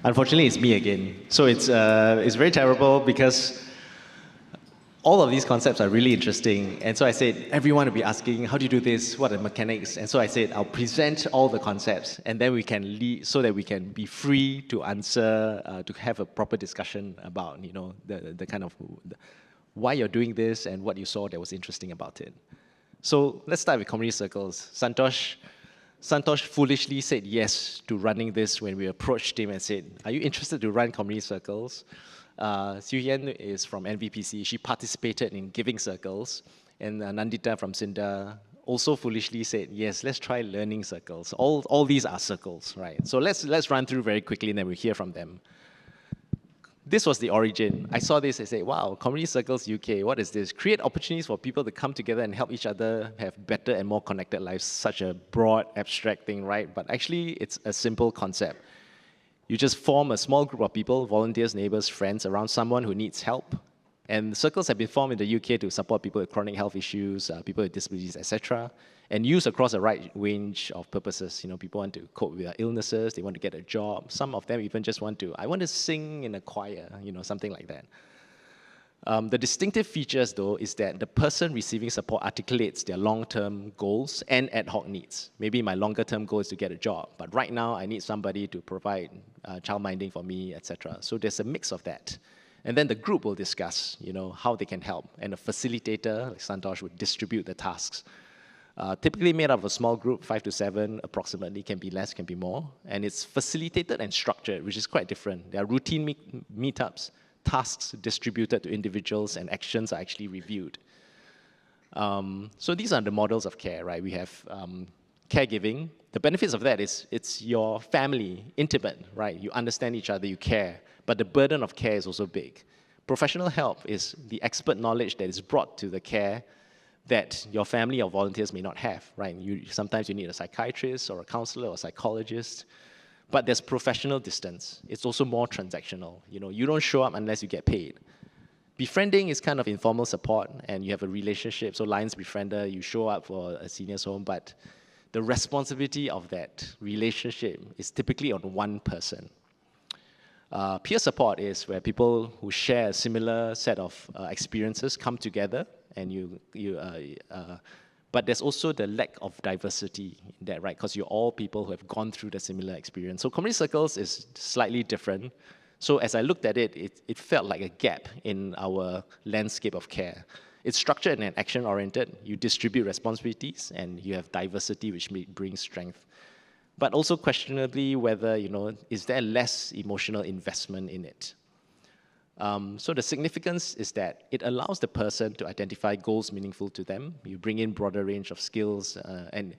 Unfortunately, it's me again. So it's very terrible because all of these concepts are really interesting. And so I said, everyone will be asking, how do you do this? What are the mechanics? And so I said, I'll present all the concepts and then we can lead so that we can be free to answer, to have a proper discussion about, the kind of why you're doing this and what you saw that was interesting about it. So let's start with community circles. Santosh foolishly said yes to running this when we approached him and said, are you interested to run community circles? Siew Yian is from NVPC. She participated in giving circles. And Nandita from Sinda also foolishly said, yes, let's try learning circles. All these are circles, right? So let's run through very quickly and then we'll hear from them. This was the origin. I saw this and said, wow, Community Circles UK, what is this? Create opportunities for people to come together and help each other have better and more connected lives. Such a broad, abstract thing, right? But actually, it's a simple concept. You just form a small group of people, volunteers, neighbors, friends, around someone who needs help. And circles have been formed in the UK to support people with chronic health issues, people with disabilities, etc., and used across a wide range of purposes. People want to cope with their illnesses, they want to get a job. Some of them even just want to sing in a choir, something like that. The distinctive features, though, is that the person receiving support articulates their long-term goals and ad hoc needs. Maybe my longer-term goal is to get a job, but right now I need somebody to provide child-minding for me, etc. So there's a mix of that. And then the group will discuss, how they can help. And a facilitator, like Santosh, would distribute the tasks. Typically made up of a small group, 5 to 7 approximately, can be less, can be more. And it's facilitated and structured, which is quite different. There are routine meetups, tasks distributed to individuals, and actions are actually reviewed. So these are the models of care, right? We have caregiving. The benefits of that is it's your family, intimate, right? You understand each other, you care. But the burden of care is also big. Professional help is the expert knowledge that is brought to the care that your family or volunteers may not have, right? Sometimes you need a psychiatrist or a counselor or a psychologist, but there's professional distance. It's also more transactional. You don't show up unless you get paid. Befriending is kind of informal support and you have a relationship. So Lions Befriender, you show up for a senior's home, but the responsibility of that relationship is typically on one person. Peer support is where people who share a similar set of experiences come together, and but there's also the lack of diversity in that, right? Because you're all people who have gone through the similar experience. So community circles is slightly different. So as I looked at it, it felt like a gap in our landscape of care. It's structured and action-oriented. You distribute responsibilities, and you have diversity, which brings strength. But also questionably whether, is there less emotional investment in it? So the significance is that it allows the person to identify goals meaningful to them. You bring in broader range of skills. And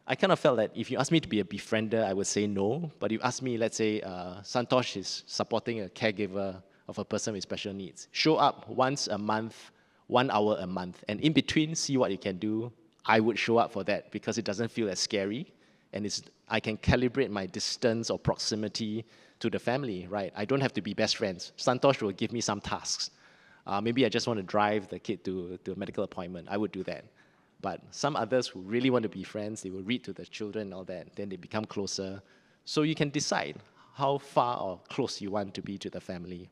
I kind of felt that if you ask me to be a befriender, I would say no. But you ask me, let's say, Santosh is supporting a caregiver of a person with special needs. Show up once a month, 1 hour a month. And in between, see what you can do. I would show up for that because it doesn't feel as scary. And I can calibrate my distance or proximity to the family, right? I don't have to be best friends. Santosh will give me some tasks. Maybe I just want to drive the kid to a medical appointment. I would do that. But some others who really want to be friends, they will read to the children and all that. Then they become closer. So you can decide how far or close you want to be to the family.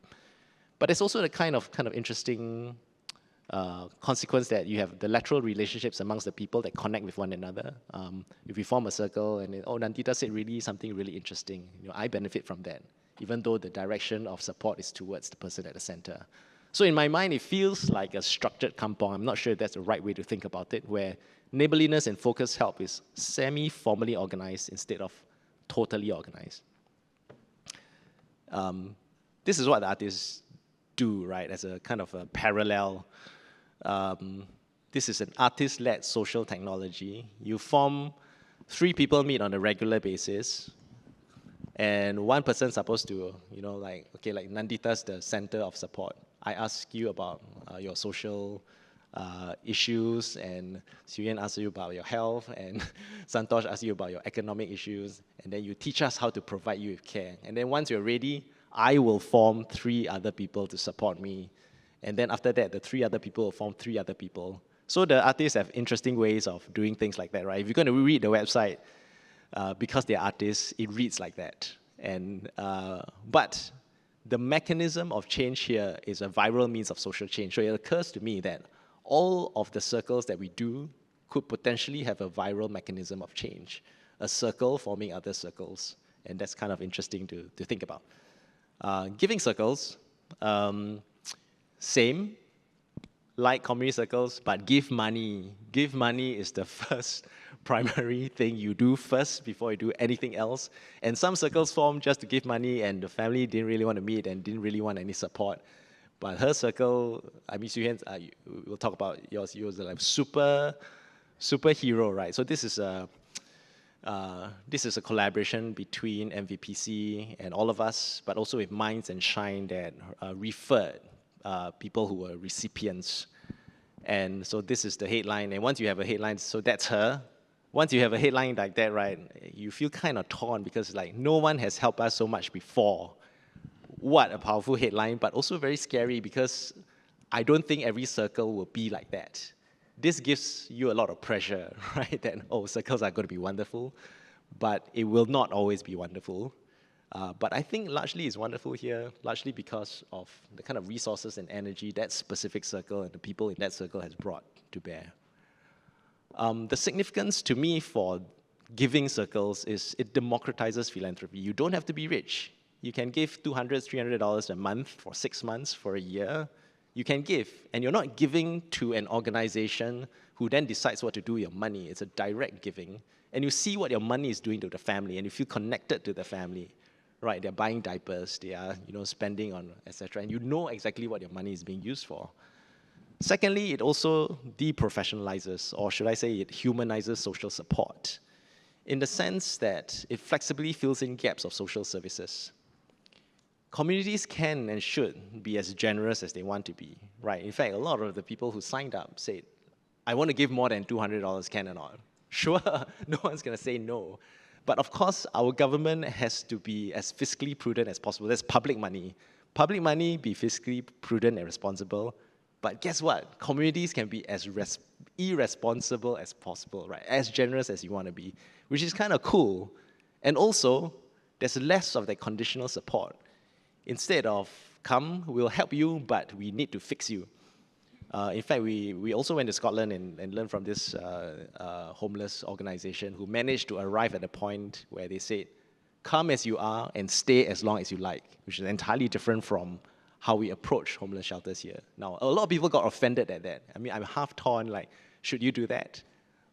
But there's also the kind of interesting consequence that you have the lateral relationships amongst the people that connect with one another. If we form a circle and Nandita said something really interesting, I benefit from that, even though the direction of support is towards the person at the center. So in my mind, it feels like a structured kampong. I'm not sure if that's the right way to think about it, where neighborliness and focused help is semi-formally organized instead of totally organized. This is what the artists do, right, as a kind of a parallel. This is an artist-led social technology. You form 3 people meet on a regular basis, and one person's supposed to, like Nandita's the center of support. I ask you about your social issues, and Siew Yian asks you about your health, and Santosh asks you about your economic issues, and then you teach us how to provide you with care. And then once you're ready, I will form 3 other people to support me. And then after that, the 3 other people will form 3 other people. So the artists have interesting ways of doing things like that, right? If you're going to read the website, because they're artists, it reads like that. But the mechanism of change here is a viral means of social change. So it occurs to me that all of the circles that we do could potentially have a viral mechanism of change, a circle forming other circles. And that's kind of interesting to think about. Giving circles, same, like community circles, but give money. Give money is the first primary thing you do first before you do anything else. And some circles form just to give money, and the family didn't really want to meet and didn't really want any support. But her circle, I mean, Siew Yian, we'll talk about yours. Yours are like superhero, right? So this is a collaboration between MVPC and all of us, but also with Minds and Shine that referred people who were recipients. And so this is the headline. And once you have a headline, so that's her. Once you have a headline like that, right, you feel kind of torn because like no one has helped us so much before. What a powerful headline, but also very scary because I don't think every circle will be like that. This gives you a lot of pressure, right? That, oh, circles are going to be wonderful, but it will not always be wonderful. But I think largely it's wonderful here, largely because of the kind of resources and energy that specific circle and the people in that circle has brought to bear. The significance to me for giving circles is it democratizes philanthropy. You don't have to be rich. You can give $200, $300 a month for 6 months, for a year. You can give, and you're not giving to an organization who then decides what to do with your money. It's a direct giving. And you see what your money is doing to the family, and you feel connected to the family. Right, they're buying diapers, they are spending on, etc. And you know exactly what your money is being used for. Secondly, it also deprofessionalizes, or should I say it humanizes social support, in the sense that it flexibly fills in gaps of social services. Communities can and should be as generous as they want to be, right? In fact, a lot of the people who signed up said, I want to give more than $200, can or not? Sure, no one's going to say no. But of course, our government has to be as fiscally prudent as possible. That's public money. Public money, be fiscally prudent and responsible. But guess what? Communities can be as irresponsible as possible, right? As generous as you want to be, which is kind of cool. And also, there's less of that conditional support. Instead of, come, we'll help you, but we need to fix you. In fact, we also went to Scotland and learned from this homeless organization who managed to arrive at a point where they said, come as you are and stay as long as you like, which is entirely different from how we approach homeless shelters here. Now, a lot of people got offended at that. I mean, I'm half torn, like, should you do that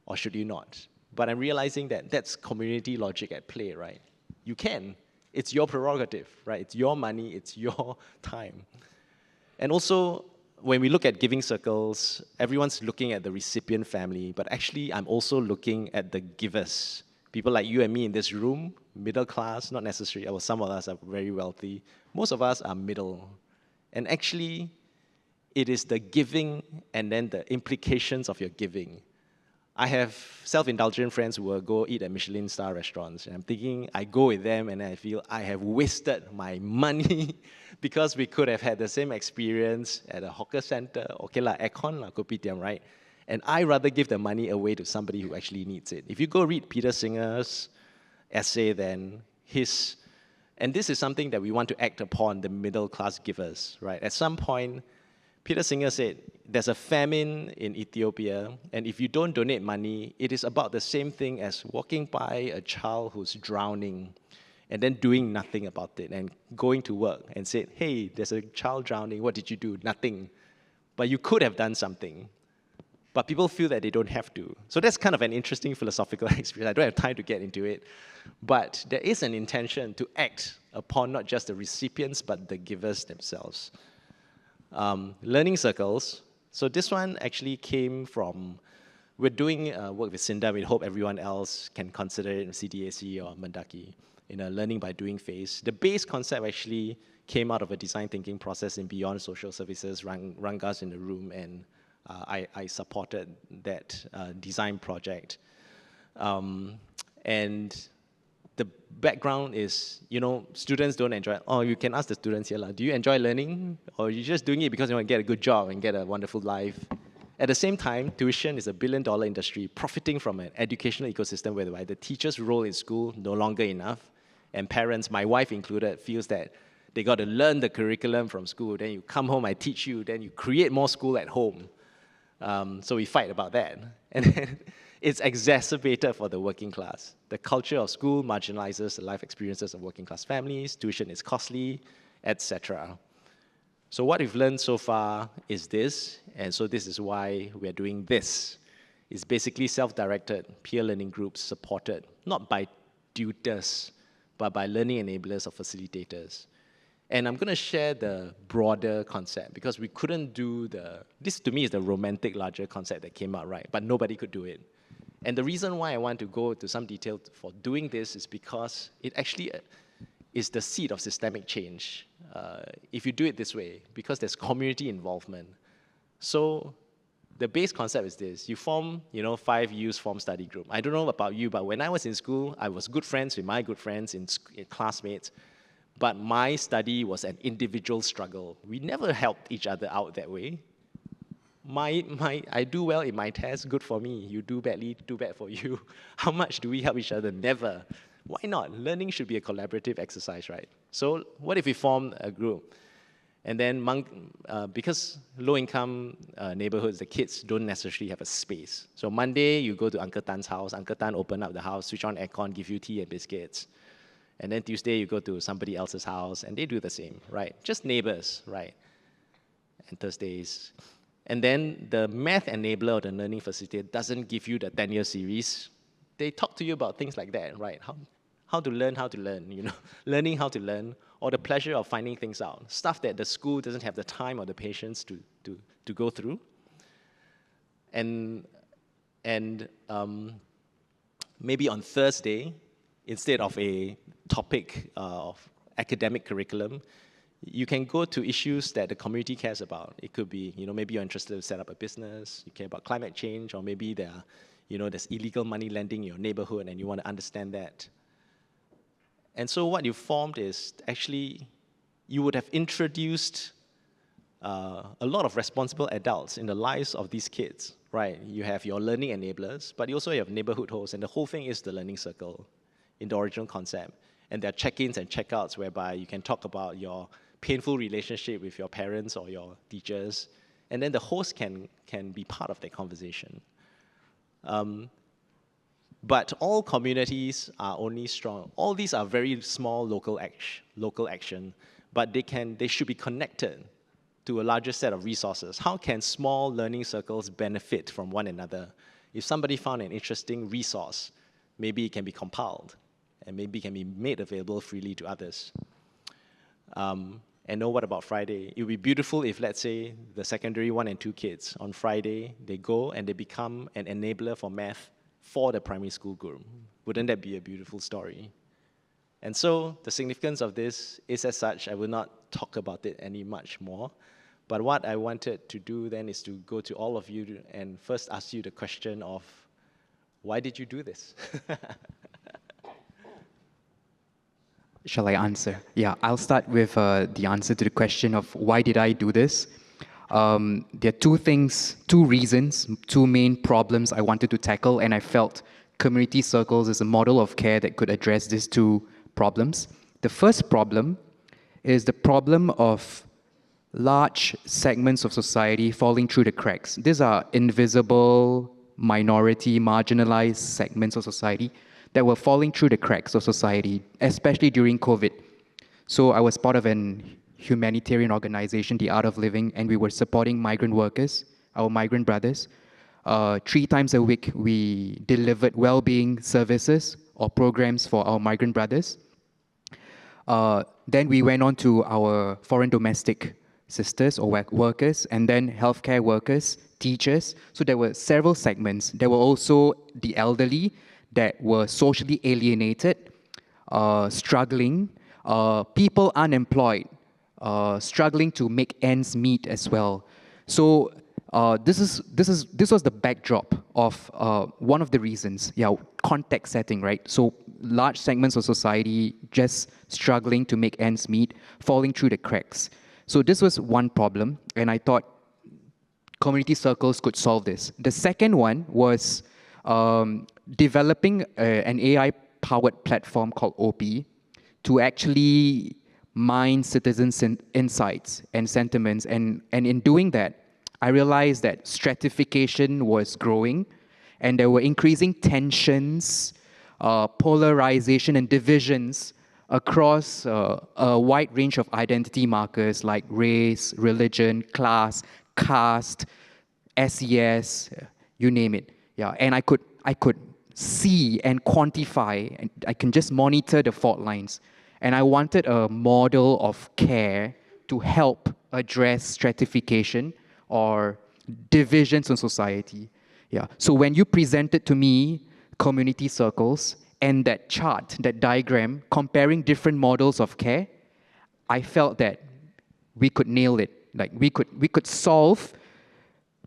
or should you not? But I'm realizing that that's community logic at play, right? You can. It's your prerogative, right? It's your money, it's your time. And also, when we look at giving circles, everyone's looking at the recipient family, but actually I'm also looking at the givers. People like you and me in this room, middle class, not necessarily, well, some of us are very wealthy. Most of us are middle. And actually, it is the giving and then the implications of your giving. I have self-indulgent friends who will go eat at Michelin star restaurants, and I'm thinking, I go with them and I feel I have wasted my money because we could have had the same experience at a hawker center, okay lah, aircon lah, kopitiam, right? And I rather give the money away to somebody who actually needs it. If you go read Peter Singer's essay, then and this is something that we want to act upon, the middle class givers, right? At some point, Peter Singer said, there's a famine in Ethiopia, and if you don't donate money, it is about the same thing as walking by a child who's drowning and then doing nothing about it and going to work and said, hey, there's a child drowning, what did you do? Nothing. But you could have done something. But people feel that they don't have to. So that's kind of an interesting philosophical experience. I don't have time to get into it. But there is an intention to act upon not just the recipients, but the givers themselves. Learning circles. So this one actually came from, we're doing work with Cinda. We hope everyone else can consider it in CDAC or Mendaki in a learning by doing phase. The base concept actually came out of a design thinking process in Beyond Social Services, Ranga's in the room, and I supported that design project. And the background is, students don't enjoy it. Oh, you can ask the students here, do you enjoy learning? Or are you just doing it because you want to get a good job and get a wonderful life? At the same time, tuition is a billion-dollar industry profiting from an educational ecosystem whereby the teacher's role in school no longer enough, And parents, my wife included, feels that they got to learn the curriculum from school, then you come home, I teach you, then you create more school at home. So we fight about that. And then it's exacerbated for the working class. The culture of school marginalizes the life experiences of working class families, tuition is costly, etc. So what we've learned so far is this, and so this is why we're doing this. It's basically self-directed peer learning groups supported, not by tutors, but by learning enablers or facilitators. And I'm going to share the broader concept because we couldn't do this to me is the romantic larger concept that came out, right? But nobody could do it. And the reason why I want to go to some detail for doing this is because it actually is the seed of systemic change. If you do it this way, because there's community involvement. So the base concept is this. You form, 5 youth form study group. I don't know about you, but when I was in school, I was good friends with my good friends in classmates. But my study was an individual struggle. We never helped each other out that way. I do well in my test, good for me. You do badly, too bad for you. How much do we help each other? Never. Why not? Learning should be a collaborative exercise, right? So what if we form a group? And then because low-income neighborhoods, the kids don't necessarily have a space. So Monday, you go to Uncle Tan's house. Uncle Tan open up the house, switch on aircon, give you tea and biscuits. And then Tuesday, you go to somebody else's house, and they do the same, right? Just neighbors, right? And Thursdays. And then the math enabler or the learning facilitator doesn't give you the 10-year series. They talk to you about things like that, right? How to learn, learning how to learn, or the pleasure of finding things out. Stuff that the school doesn't have the time or the patience to go through. And maybe on Thursday, instead of a topic of academic curriculum, you can go to issues that the community cares about. It could be, maybe you're interested to set up a business, you care about climate change, or maybe there's illegal money lending in your neighborhood and you want to understand that. And so what you formed is actually, you would have introduced a lot of responsible adults in the lives of these kids, right? You have your learning enablers, but you also have neighborhood hosts, and the whole thing is the learning circle in the original concept. And there are check-ins and check-outs whereby you can talk about your painful relationship with your parents or your teachers, and then the host can be part of that conversation. But all communities are only strong. All these are very small local action, but they should be connected to a larger set of resources. How can small learning circles benefit from one another? If somebody found an interesting resource, maybe it can be compiled, and maybe it can be made available freely to others. And what about Friday? It would be beautiful if, let's say, the secondary 1 and 2 kids, on Friday, they go and they become an enabler for math for the primary school group. Wouldn't that be a beautiful story? And so the significance of this is as such. I will not talk about it any much more. But what I wanted to do then is to go to all of you and first ask you the question of, why did you do this? Shall I answer? Yeah, I'll start with the answer to the question of why did I do this? There are two reasons, two main problems I wanted to tackle, and I felt community circles is a model of care that could address these two problems. The first problem is the problem of large segments of society falling through the cracks. These are invisible, minority, marginalized segments of society that were falling through the cracks of society, especially during COVID. So I was part of an humanitarian organization, The Art of Living, and we were supporting migrant workers, our migrant brothers. 3 times a week, we delivered well-being services or programs for our migrant brothers. Then we went on to our foreign domestic sisters or workers, and then healthcare workers, teachers. So there were several segments. There were also the elderly that were socially alienated, struggling, people unemployed, struggling to make ends meet as well. So this was the backdrop of one of the reasons, context setting, right? So large segments of society just struggling to make ends meet, falling through the cracks. So this was one problem, and I thought community circles could solve this. The second one was developing an AI-powered platform called OP. to actually mine citizens' insights and sentiments. And in doing that, I realized that stratification was growing and there were increasing tensions, polarization, and divisions across a wide range of identity markers like race, religion, class, caste, SES, you name it. Yeah, and I could see and quantify, and I can just monitor the fault lines. And I wanted a model of care to help address stratification or divisions in society. Yeah. So when you presented to me community circles and that chart, that diagram, comparing different models of care, I felt that we could nail it. Like we could solve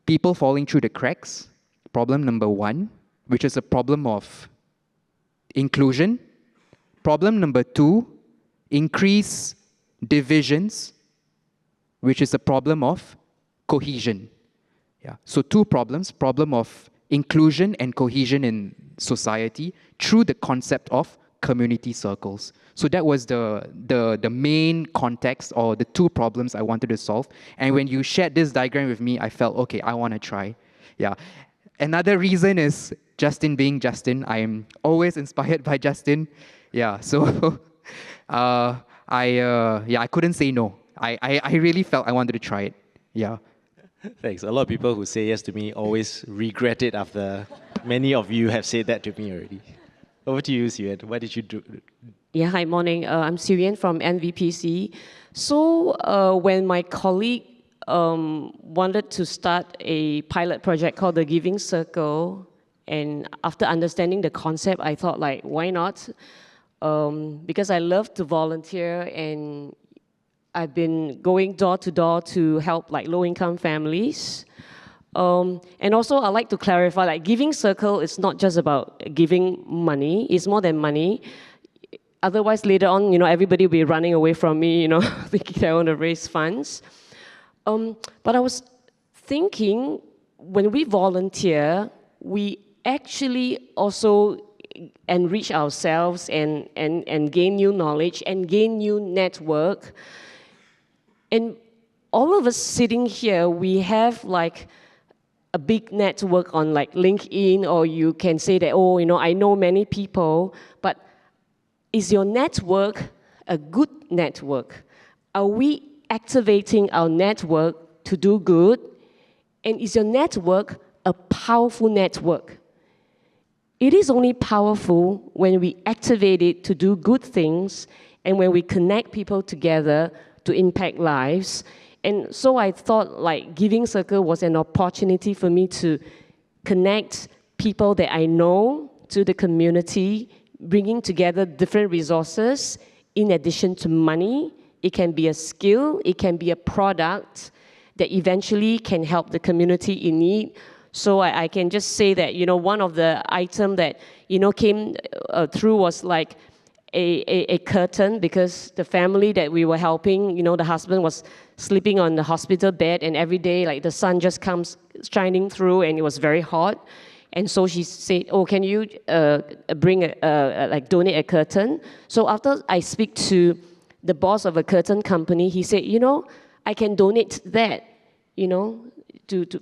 people falling through the cracks, problem number one, which is a problem of inclusion. Problem number two, increase divisions, which is a problem of cohesion. Yeah. So two problems, problem of inclusion and cohesion in society through the concept of community circles. So that was the main context or the two problems I wanted to solve. And when you shared this diagram with me, I felt, okay, I want to try. Yeah. Another reason is Justin being Justin. I am always inspired by Justin. Yeah. So I couldn't say no. I really felt I wanted to try it. Yeah. Thanks. A lot of people who say yes to me always regret it after many of you have said that to me already. Over to you, Siew Yian. What did you do? Yeah, hi, morning. I'm Siew Yian from NVPC. So when my colleague wanted to start a pilot project called the Giving Circle, and after understanding the concept, I thought, like, why not? Because I love to volunteer, and I've been going door to door to help like low-income families. And also, I like to clarify, like, Giving Circle is not just about giving money. It's more than money. Otherwise, later on, everybody will be running away from me, thinking they want to raise funds. But I was thinking, when we volunteer, we actually also enrich ourselves and gain new knowledge and gain new network. And all of us sitting here, we have like a big network on like LinkedIn, or you can say that, oh, I know many people, but is your network a good network? Are we activating our network to do good? And is your network a powerful network? It is only powerful when we activate it to do good things and when we connect people together to impact lives. And so I thought like Giving Circle was an opportunity for me to connect people that I know to the community, bringing together different resources in addition to money. It can be a skill, it can be a product that eventually can help the community in need. So I can just say that, one of the items that, came through was like a curtain, because the family that we were helping, the husband was sleeping on the hospital bed, and every day, like, the sun just comes shining through, and it was very hot. And so she said, oh, can you donate a curtain? So after I speak to the boss of a curtain company, he said, I can donate that,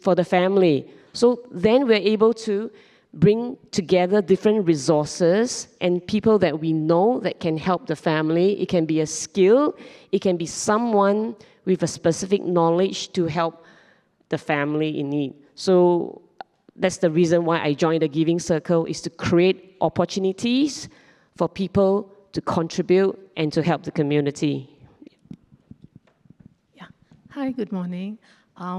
for the family. So then we're able to bring together different resources and people that we know that can help the family. It can be a skill. It can be someone with a specific knowledge to help the family in need. So that's the reason why I joined the Giving Circle, is to create opportunities for people to contribute and to help the community. Yeah. Hi, good morning.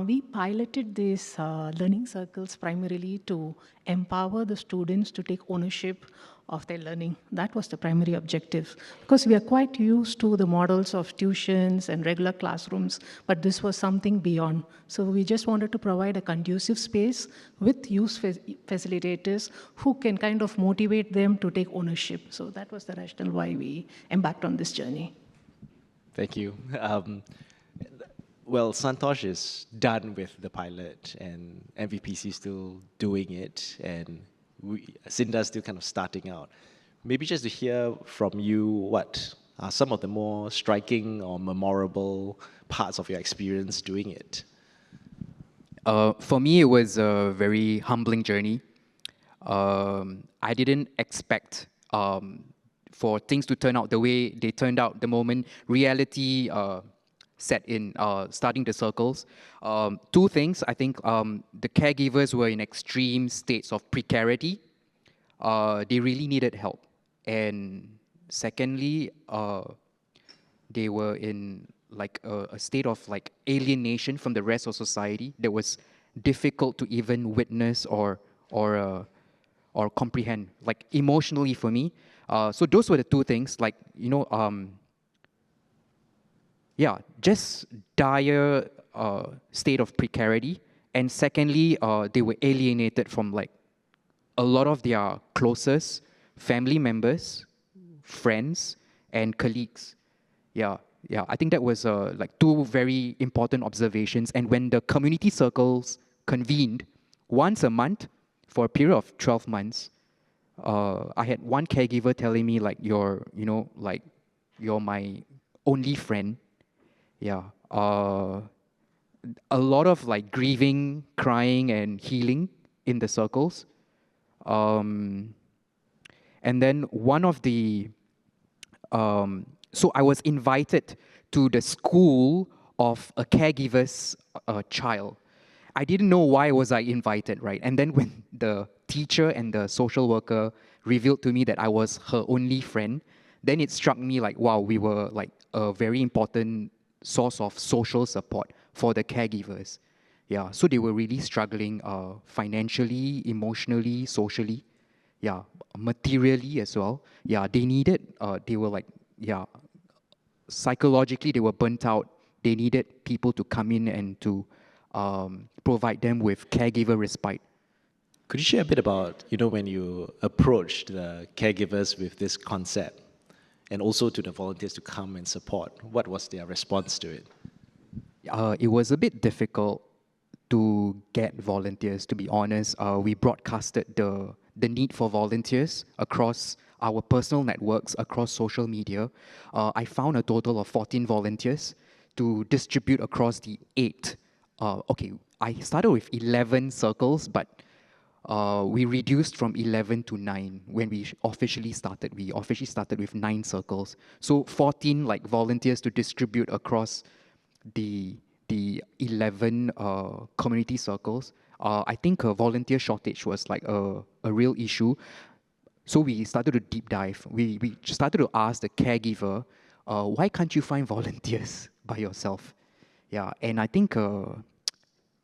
We piloted these learning circles primarily to empower the students to take ownership of their learning. That was the primary objective, because we are quite used to the models of tuitions and regular classrooms, but this was something beyond. So we just wanted to provide a conducive space with youth facilitators who can kind of motivate them to take ownership. So that was the rationale why we embarked on this journey. Thank you. Well, Santosh is done with the pilot, and MVPC is still doing it, and Cinda's still kind of starting out. Maybe just to hear from you, are some of the more striking or memorable parts of your experience doing it? For me, it was a very humbling journey. I didn't expect for things to turn out the way they turned out the moment reality set in, starting the circles. Two things, I think the caregivers were in extreme states of precarity. They really needed help. And secondly, they were in like a state of like alienation from the rest of society that was difficult to even witness or comprehend, like emotionally for me. So those were the two things, like, just dire state of precarity. And secondly, they were alienated from like a lot of their closest family members, friends, and colleagues. Yeah, I think that was like two very important observations. And when the community circles convened once a month for a period of 12 months, I had one caregiver telling me like, you're my only friend. Yeah. A lot of like grieving, crying, and healing in the circles. And then one of the, so I was invited to the school of a caregiver's child. I didn't know why was I invited, right? And then when the teacher and the social worker revealed to me that I was her only friend, then it struck me like, wow, we were like a very important source of social support for the caregivers. Yeah, so they were really struggling financially, emotionally, socially, yeah, materially as well. Yeah, they needed, they were like, yeah, psychologically they were burnt out. They needed people to come in and to provide them with caregiver respite. Could you share a bit about, when you approached the caregivers with this concept and also to the volunteers to come and support? What was their response to it? It was a bit difficult to get volunteers, to be honest. We broadcasted the need for volunteers across our personal networks, across social media. I found a total of 14 volunteers to distribute across the 8. I started with 11 circles, but we reduced from 11 to 9 when we officially started. We officially started with 9 circles. So 14 like volunteers to distribute across the 11 community circles. I think a volunteer shortage was like a real issue. So we started to deep dive. We started to ask the caregiver, why can't you find volunteers by yourself? Yeah, and I think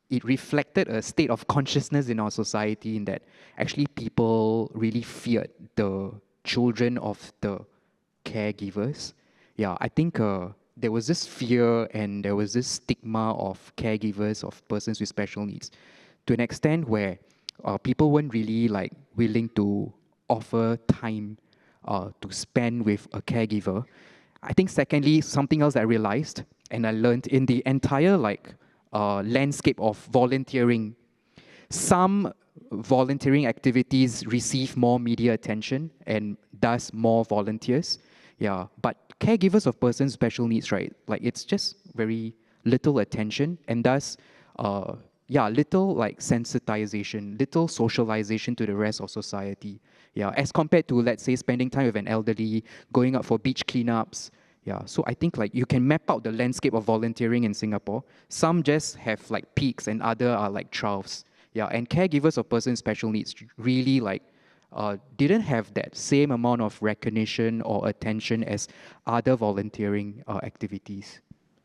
it reflected a state of consciousness in our society in that actually people really feared the children of the caregivers. Yeah, I think there was this fear and there was this stigma of caregivers, of persons with special needs, to an extent where people weren't really like willing to offer time to spend with a caregiver. I think secondly, something else I realized and I learned in the entire landscape of volunteering, some volunteering activities receive more media attention and thus more volunteers. Yeah, but caregivers of persons with special needs, right? Like it's just very little attention and thus, little like sensitization, little socialization to the rest of society. Yeah, as compared to, let's say, spending time with an elderly, going out for beach cleanups. Yeah, so I think like you can map out the landscape of volunteering in Singapore. Some just have like peaks and other are like troughs. Yeah, and caregivers of persons with special needs really like didn't have that same amount of recognition or attention as other volunteering activities.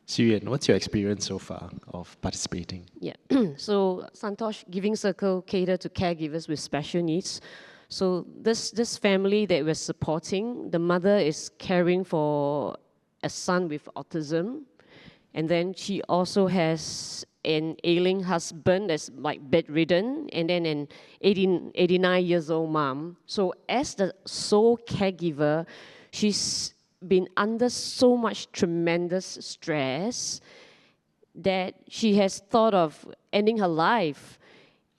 Siew Yian, what's your experience so far of participating? Yeah, so Santosh Giving Circle cater to caregivers with special needs. So this family that we're supporting, the mother is caring for a son with autism, and then she also has an ailing husband that's like bedridden, and then an 89 years old mom. So as the sole caregiver, she's been under so much tremendous stress that she has thought of ending her life.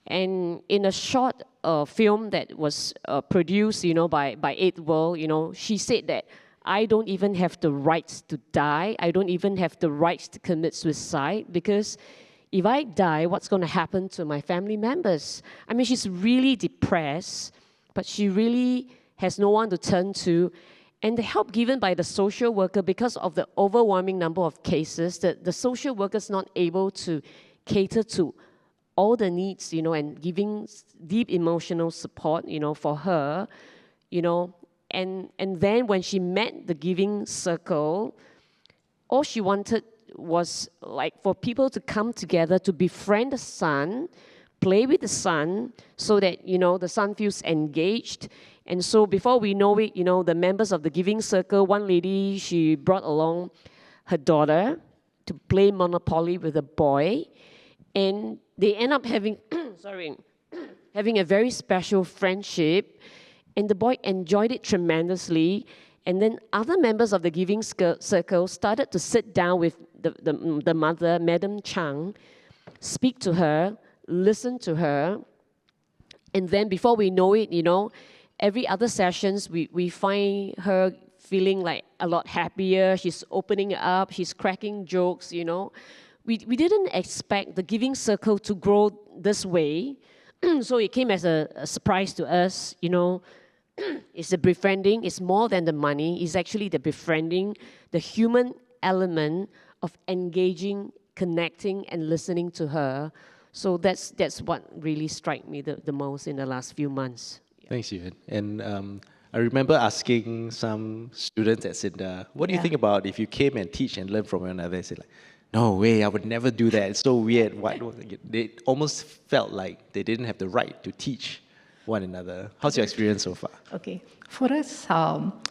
And in a short film that was produced, by 8 World, she said that I don't even have the rights to die. I don't even have the rights to commit suicide, because if I die, what's going to happen to my family members? I mean, she's really depressed, but she really has no one to turn to. And the help given by the social worker, because of the overwhelming number of cases, the social worker's not able to cater to all the needs, and giving deep emotional support, for her, and then when she met the Giving Circle, all she wanted was like for people to come together to befriend the son, play with the son, so that, the son feels engaged. And so before we know it, the members of the Giving Circle, one lady, she brought along her daughter to play Monopoly with a boy. And they end up having, having a very special friendship. And the boy enjoyed it tremendously. And then other members of the Giving Circle started to sit down with the mother, Madam Chang, speak to her, listen to her. And then before we know it, every other sessions, we find her feeling like a lot happier. She's opening up. She's cracking jokes, We didn't expect the Giving Circle to grow this way. So it came as a surprise to us, It's the befriending. It's more than the money. It's actually the befriending, the human element of engaging, connecting, and listening to her. So that's what really struck me the most in the last few months. Thanks, Yuan. And I remember asking some students at SINDA, what do you think about if you came and teach and learn from one another? They said, like, no way, I would never do that. It's so weird. They almost felt like they didn't have the right to teach one another. How's your experience so far? Okay. For us,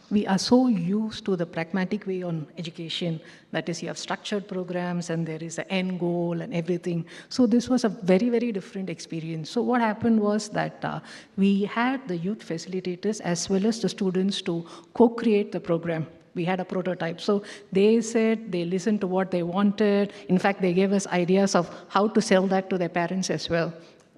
we are so used to the pragmatic way on education. That is, you have structured programs and there is an end goal and everything. So this was a very, very different experience. So what happened was that we had the youth facilitators as well as the students to co-create the program. We had a prototype. So they said they listened to what they wanted. In fact, they gave us ideas of how to sell that to their parents as well,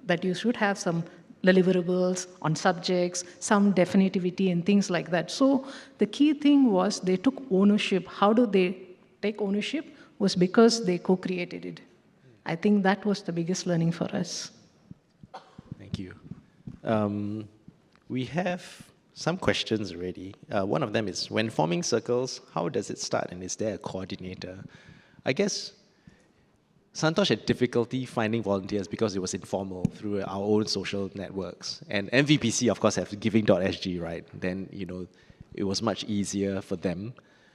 that you should have some deliverables on subjects, some definitivity and things like that. So the key thing was they took ownership. How do they take ownership? Was because they co-created it. I think that was the biggest learning for us. Thank you. We have some questions already. One of them is, when forming circles, how does it start and is there a coordinator? I guess Santosh had difficulty finding volunteers because it was informal through our own social networks. And MVPC, of course, have giving.sg, right? Then, it was much easier for them.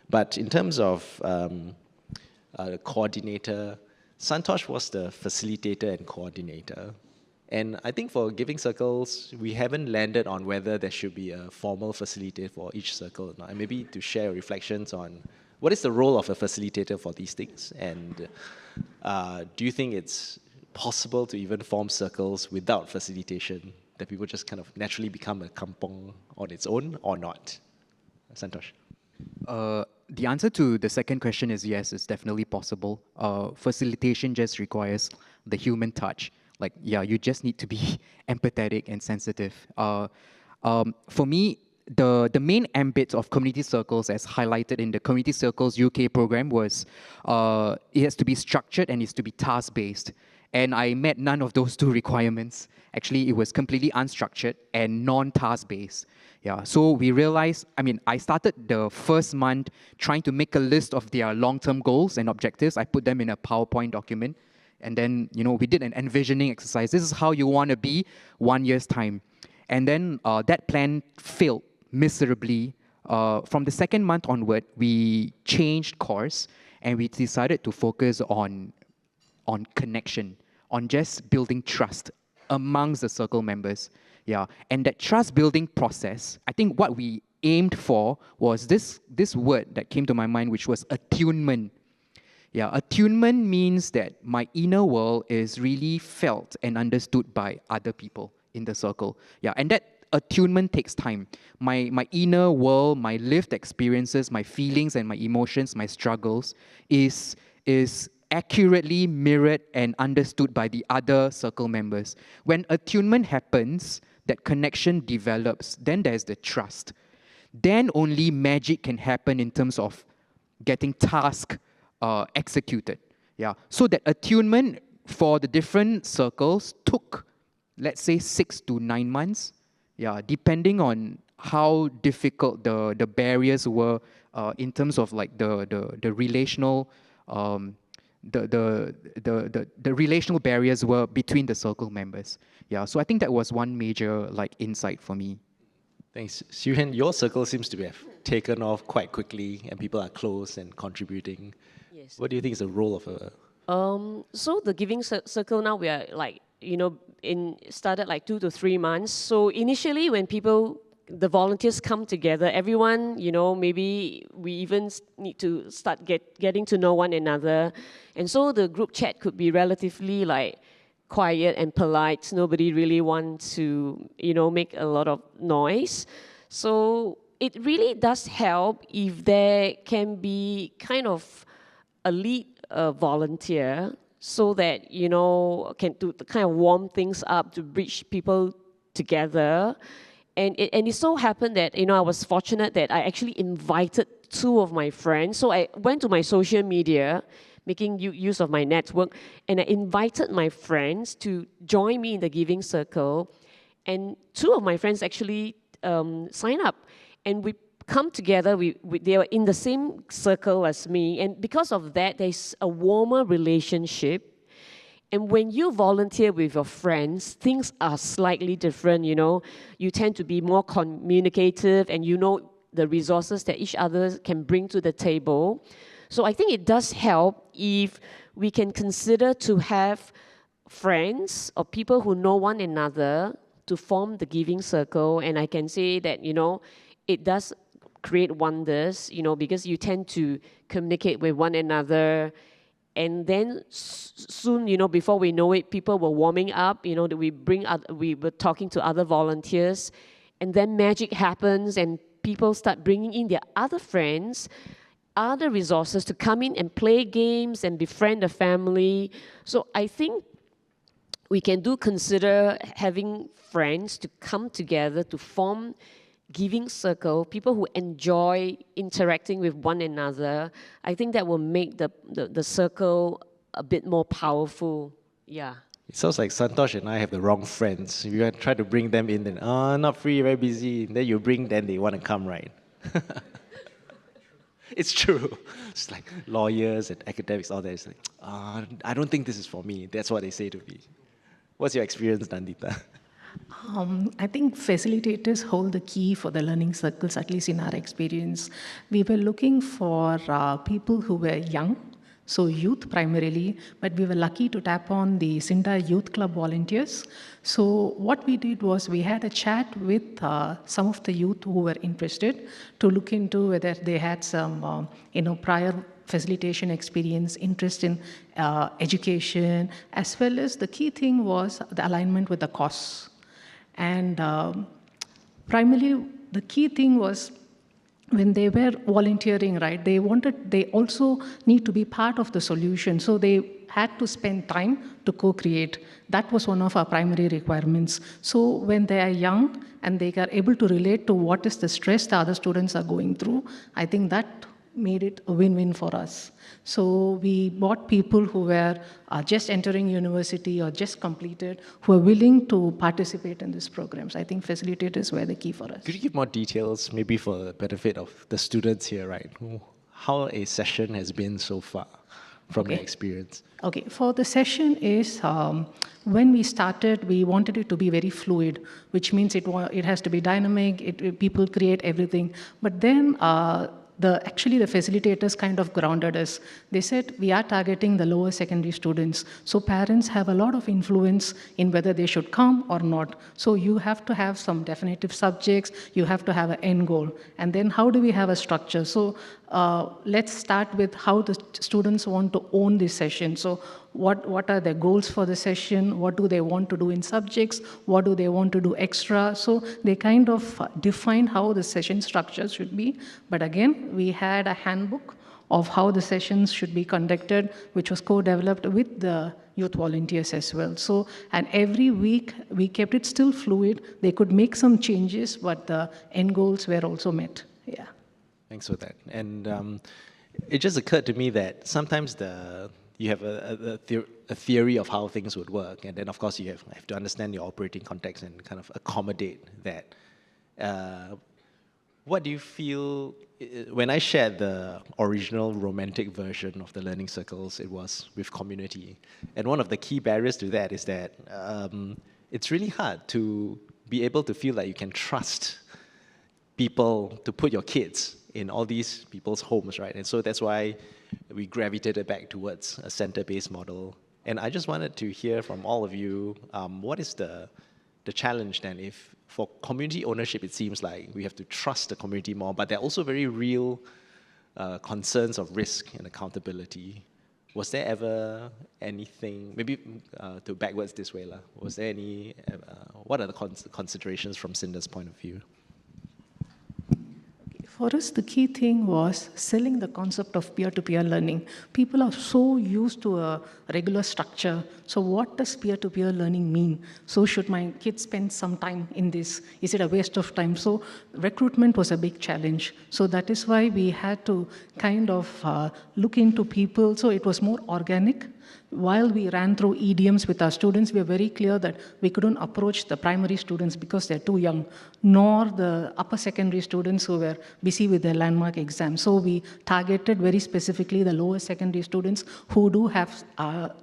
But in terms of the coordinator, Santosh was the facilitator and coordinator. And I think for Giving Circles, we haven't landed on whether there should be a formal facilitator for each circle or not. And maybe to share reflections on what is the role of a facilitator for these things? And do you think it's possible to even form circles without facilitation, that people just kind of naturally become a kampong on its own or not? Santosh? The answer to the second question is yes, it's definitely possible. Facilitation just requires the human touch. Like, yeah, you just need to be empathetic and sensitive. For me, the main ambit of community circles, as highlighted in the Community Circles UK program, was it has to be structured and it's to be task-based. And I met none of those two requirements. Actually, it was completely unstructured and non-task-based. Yeah, so we realized, I started the first month trying to make a list of their long-term goals and objectives. I put them in a PowerPoint document. And then, we did an envisioning exercise. This is how you want to be 1 year's time. And then that plan failed miserably. From the second month onward, we changed course and we decided to focus on connection, on just building trust amongst the circle members. Yeah, and that trust building process, I think what we aimed for was this word that came to my mind, which was attunement. Yeah, attunement means that my inner world is really felt and understood by other people in the circle. Yeah, and that attunement takes time. My inner world, my lived experiences, my feelings and my emotions, my struggles is accurately mirrored and understood by the other circle members. When attunement happens, that connection develops, then there's the trust. then only magic can happen in terms of getting task executed. Yeah. So that attunement for the different circles took, let's say, 6 to 9 months. Yeah, depending on how difficult the barriers were in terms of like the relational the relational barriers were between the circle members. Yeah, so I think that was one major like insight for me. Thanks. Siew Yian, your circle seems to have taken off quite quickly and people are close and contributing. Yes. What do you think is the role of a... So the giving circle now, we are like, started like 2 to 3 months. So initially when the volunteers come together, everyone, maybe we even need to start getting to know one another. And so the group chat could be relatively like quiet and polite. Nobody really wants to, make a lot of noise. So it really does help if there can be kind of a lead volunteer so that, can to kind of warm things up, to bridge people together. And it so happened that, I was fortunate that I actually invited 2 of my friends. So I went to my social media, making use of my network, and I invited my friends to join me in the giving circle. And 2 of my friends actually signed up. And we come together, they were in the same circle as me. And because of that, there's a warmer relationship. And when you volunteer with your friends, things are slightly different, You tend to be more communicative and you know the resources that each other can bring to the table. So I think it does help if we can consider to have friends or people who know one another to form the giving circle. And I can say that, it does create wonders, because you tend to communicate with one another. And then soon, before we know it, people were warming up, we were talking to other volunteers, and then magic happens and people start bringing in their other friends, other resources to come in and play games and befriend the family. So I think we can consider having friends to come together to form giving circle, people who enjoy interacting with one another. I think that will make the circle a bit more powerful. Yeah. It sounds like Santosh and I have the wrong friends. If you try to bring them in, then, not free, very busy. Then you bring, then they want to come, right? It's true. It's like lawyers and academics, all that. It's like, I don't think this is for me. That's what they say to me. What's your experience, Nandita? I think facilitators hold the key for the learning circles, at least in our experience. We were looking for people who were young, so youth primarily, but we were lucky to tap on the Sinda Youth Club volunteers. So what we did was we had a chat with some of the youth who were interested to look into whether they had some, prior facilitation experience, interest in education, as well as the key thing was the alignment with the costs. And primarily, the key thing was when they were volunteering, right, they also need to be part of the solution. So they had to spend time to co-create. That was one of our primary requirements. So when they are young and they are able to relate to what is the stress the other students are going through, I think that made it a win-win for us. So we brought people who were just entering university or just completed, who are willing to participate in these programs. I think facilitators were the key for us. Could you give more details, maybe for the benefit of the students here, right? How a session has been so far from your experience? Okay, for the session is, when we started, we wanted it to be very fluid, which means it has to be dynamic, people create everything. But then, actually the facilitators kind of grounded us. They said, we are targeting the lower secondary students. So parents have a lot of influence in whether they should come or not. So you have to have some definitive subjects, you have to have an end goal. And then how do we have a structure? So let's start with how the students want to own this session. So what are their goals for the session? What do they want to do in subjects? What do they want to do extra? So they kind of define how the session structure should be. But again, we had a handbook of how the sessions should be conducted, which was co-developed with the youth volunteers as well. So, and every week we kept it still fluid. They could make some changes, but the end goals were also met. Yeah. Thanks for that. And it just occurred to me that sometimes you have a theory of how things would work, and then of course you have to understand your operating context and kind of accommodate that. What do you feel, when I shared the original romantic version of the learning circles, it was with community. And one of the key barriers to that is that it's really hard to be able to feel like you can trust people to put your kids in all these people's homes, right? And so that's why we gravitated back towards a center-based model. And I just wanted to hear from all of you, what is the challenge then? If for community ownership, it seems like we have to trust the community more, but there are also very real concerns of risk and accountability. Was there ever anything, maybe to backwards this way, was there any, what are the considerations from Cinder's point of view? For us, the key thing was selling the concept of peer-to-peer learning. People are so used to a regular structure. So what does peer-to-peer learning mean? So should my kids spend some time in this? Is it a waste of time? So recruitment was a big challenge. So that is why we had to kind of look into people. So it was more organic. While we ran through idioms with our students, we were very clear that we couldn't approach the primary students because they're too young, nor the upper secondary students who were busy with their landmark exams. So we targeted very specifically the lower secondary students who do have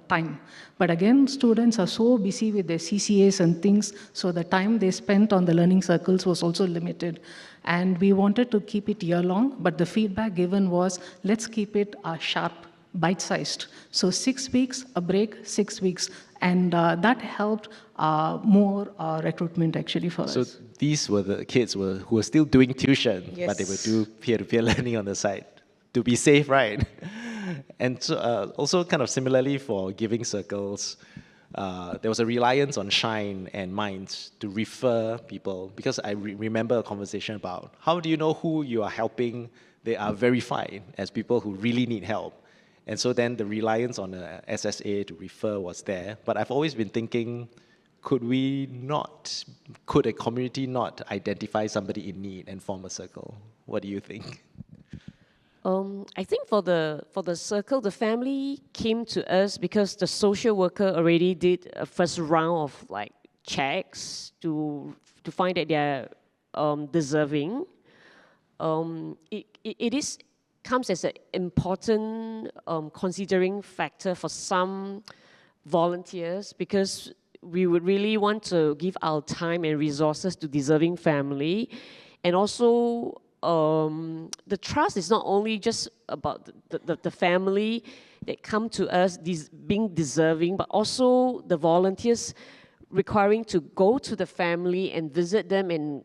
time. But again, students are so busy with their CCAs and things, so the time they spent on the learning circles was also limited. And we wanted to keep it year-long, but the feedback given was, let's keep it sharp, bite-sized. So 6 weeks, a break, 6 weeks. And that helped more recruitment actually for us. So these were the kids who were still doing tuition, Yes. but they would do peer-to-peer learning on the side to be safe, right? And so, also kind of similarly for giving circles, there was a reliance on Shine and Minds to refer people, because I remember a conversation about how do you know who you are helping? They are verified as people who really need help. And so then the reliance on the SSA to refer was there. But I've always been thinking, could a community not identify somebody in need and form a circle? What do you think? I think for the circle, the family came to us because the social worker already did a first round of like checks to find that they're deserving. It comes as an important considering factor for some volunteers, because we would really want to give our time and resources to deserving family. And also, the trust is not only just about the family that come to us being deserving, but also the volunteers requiring to go to the family and visit them and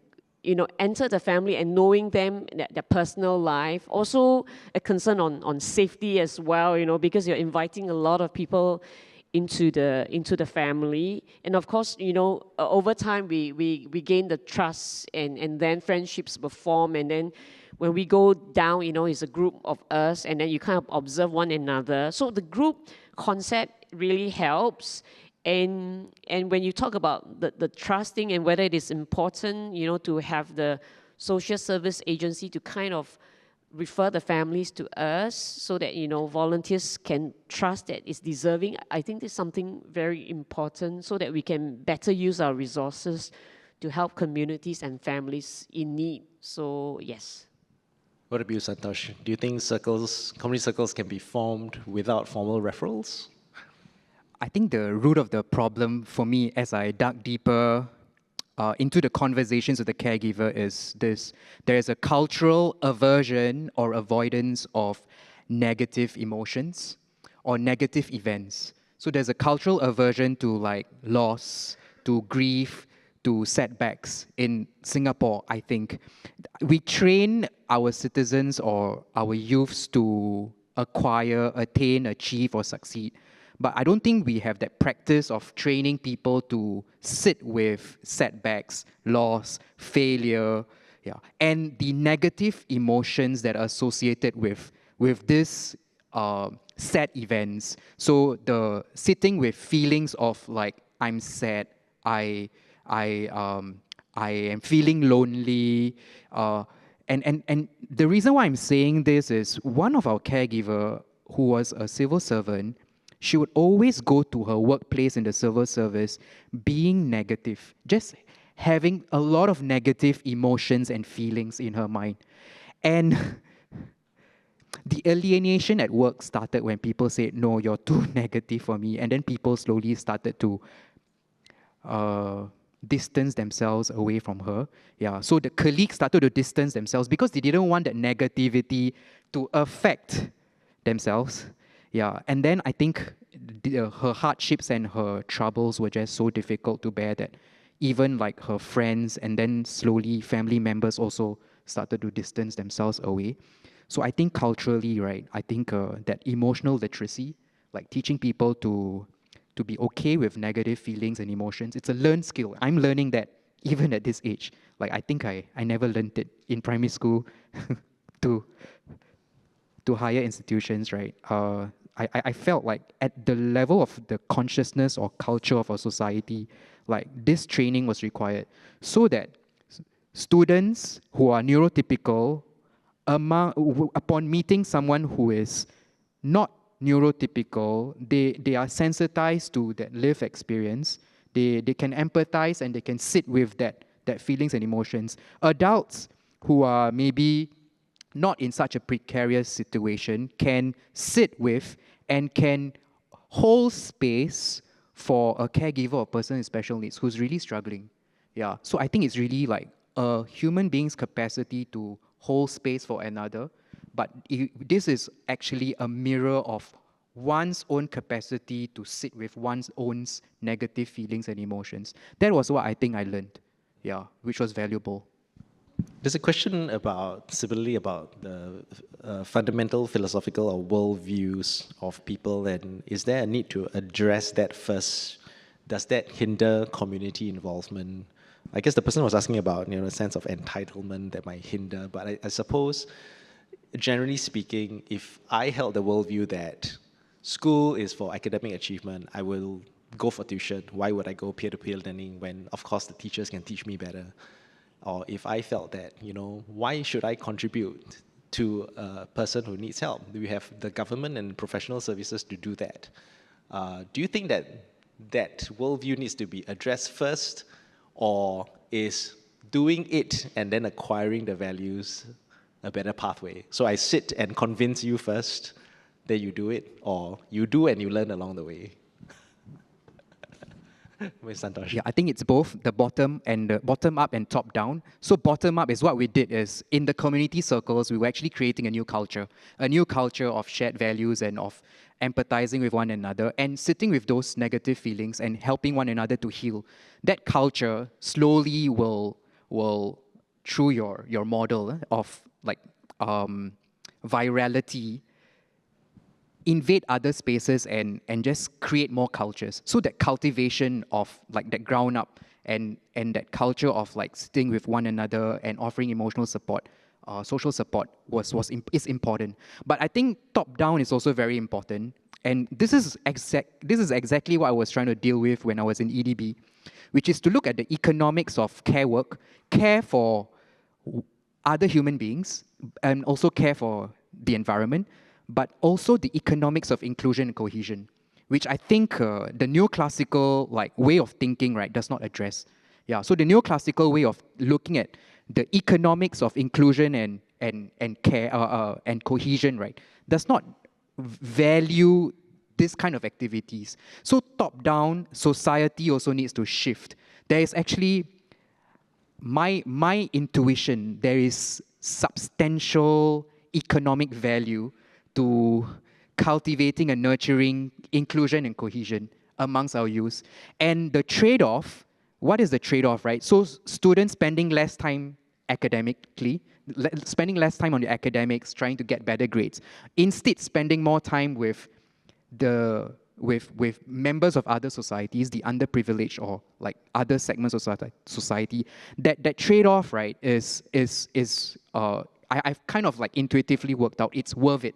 enter the family and knowing them, their personal life. Also a concern on safety as well, because you're inviting a lot of people into the family. And of course, over time we gain the trust and then friendships will form. And then when we go down, it's a group of us, and then you kind of observe one another. So the group concept really helps. And when you talk about the trusting and whether it is important, to have the social service agency to kind of refer the families to us so that, volunteers can trust that it's deserving, I think there's something very important so that we can better use our resources to help communities and families in need. So, yes. What about you, Santosh? Do you think community circles can be formed without formal referrals? I think the root of the problem for me, as I dug deeper into the conversations with the caregiver, is this: there is a cultural aversion or avoidance of negative emotions or negative events. So there's a cultural aversion to like loss, to grief, to setbacks. In Singapore, I think we train our citizens or our youths to acquire, attain, achieve, or succeed. But I don't think we have that practice of training people to sit with setbacks, loss, failure, and the negative emotions that are associated with with this sad events. So the sitting with feelings of like, I'm sad, I am feeling lonely, and the reason why I'm saying this is one of our caregiver who was a civil servant, she would always go to her workplace in the civil service being negative, just having a lot of negative emotions and feelings in her mind. And the alienation at work started when people said, no, you're too negative for me. And then people slowly started to distance themselves away from her. Yeah, so the colleagues started to distance themselves because they didn't want that negativity to affect themselves. Yeah, and then I think her hardships and her troubles were just so difficult to bear that even like her friends and then slowly family members also started to distance themselves away. So I think culturally, right, I think that emotional literacy, like teaching people to be okay with negative feelings and emotions, it's a learned skill. I'm learning that even at this age. Like I think I never learned it in primary school to higher institutions, right? I felt like at the level of the consciousness or culture of a society, like this training was required so that students who are neurotypical, upon meeting someone who is not neurotypical, they are sensitized to that lived experience. They can empathize and they can sit with that feelings and emotions. Adults who are maybe not in such a precarious situation can sit with and can hold space for a caregiver or person with special needs who's really struggling. Yeah, so I think it's really like a human being's capacity to hold space for another, but this is actually a mirror of one's own capacity to sit with one's own negative feelings and emotions. That was what I think I learned, yeah, which was valuable. There's a question about, similarly, about the fundamental philosophical or worldviews of people, and is there a need to address that first? Does that hinder community involvement? I guess the person was asking about, a sense of entitlement that might hinder, but I suppose, generally speaking, if I held the worldview that school is for academic achievement, I will go for tuition. Why would I go peer-to-peer learning when, of course, the teachers can teach me better? Or if I felt that, why should I contribute to a person who needs help? We have the government and professional services to do that. Do you think that worldview needs to be addressed first, or is doing it and then acquiring the values a better pathway? So I sit and convince you first, then you do it, or you do and you learn along the way? With Santosh. Yeah, I think it's both the bottom up and top down. So bottom up is what we did is in the community circles, we were actually creating a new culture of shared values and of empathizing with one another and sitting with those negative feelings and helping one another to heal. That culture slowly will through your model of like virality, invade other spaces and just create more cultures. So that cultivation of like that ground up and that culture of like sitting with one another and offering emotional support, social support is important. But I think top down is also very important. And this is exactly what I was trying to deal with when I was in EDB, which is to look at the economics of care work, care for other human beings, and also care for the environment, but also the economics of inclusion and cohesion, which I think the neoclassical way of thinking, right, does not address. Yeah, so the neoclassical way of looking at the economics of inclusion and care and cohesion, right, does not value this kind of activities. So top-down, society also needs to shift. There is actually, my intuition, there is substantial economic value to cultivating and nurturing inclusion and cohesion amongst our youth. And the trade-off, what is the trade-off, right? So students spending less time academically, spending less time on the academics, trying to get better grades, instead spending more time with members of other societies, the underprivileged or like other segments of society. That trade-off, right, is I've kind of like intuitively worked out it's worth it.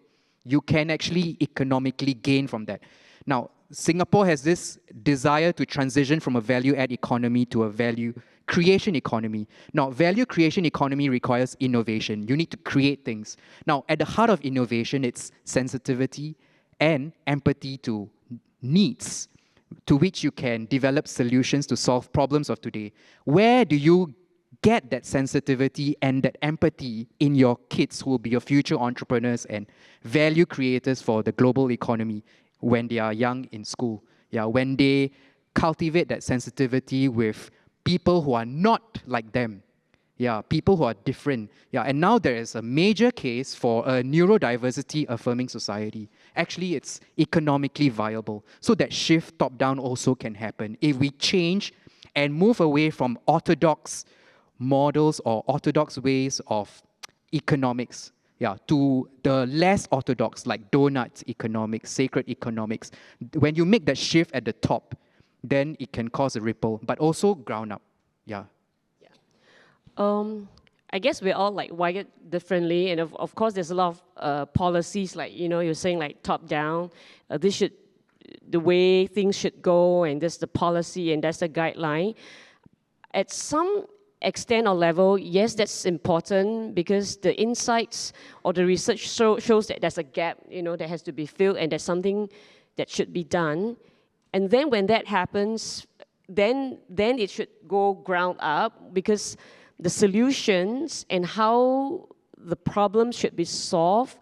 you can actually economically gain from that. Now, Singapore has this desire to transition from a value-add economy to a value creation economy. Now, value creation economy requires innovation. You need to create things. Now, at the heart of innovation, it's sensitivity and empathy to needs, to which you can develop solutions to solve problems of today. Where do you get that sensitivity and that empathy in your kids who will be your future entrepreneurs and value creators for the global economy when they are young in school? Yeah, when they cultivate that sensitivity with people who are not like them. Yeah, people who are different. Yeah, and now there is a major case for a neurodiversity affirming society. Actually, it's economically viable. So that shift top-down also can happen if we change and move away from orthodox models or orthodox ways of economics, yeah, to the less orthodox, like donuts economics, sacred economics. When you make that shift at the top, then it can cause a ripple, but also ground up. Yeah. I guess we're all like wired differently, and of course there's a lot of policies, like, you know, you're saying like top down, the way things should go, and that's the policy and that's the guideline. At some extent or level, yes, that's important, because the insights or the research shows that there's a gap, you know, that has to be filled, and there's something that should be done. And then when that happens, then it should go ground up, because the solutions and how the problem should be solved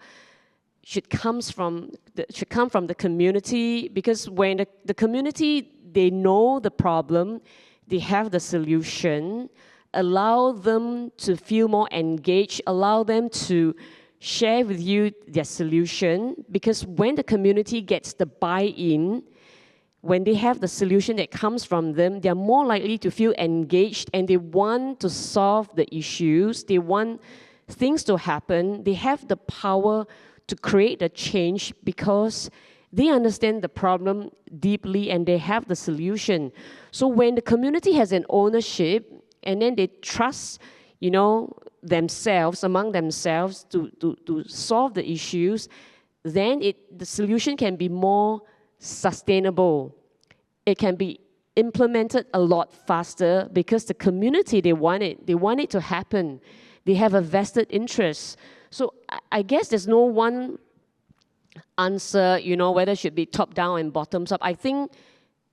should come from the community, because when the community, they know the problem, they have the solution, allow them to feel more engaged, allow them to share with you their solution, because when the community gets the buy-in, when they have the solution that comes from them, they're more likely to feel engaged, and they want to solve the issues, they want things to happen, they have the power to create a change because they understand the problem deeply and they have the solution. So when the community has an ownership, and then they trust, you know, themselves, among themselves, to solve the issues, then the solution can be more sustainable. It can be implemented a lot faster, because the community, they want it to happen. They have a vested interest. So I guess there's no one answer, you know, whether it should be top down and bottoms up. I think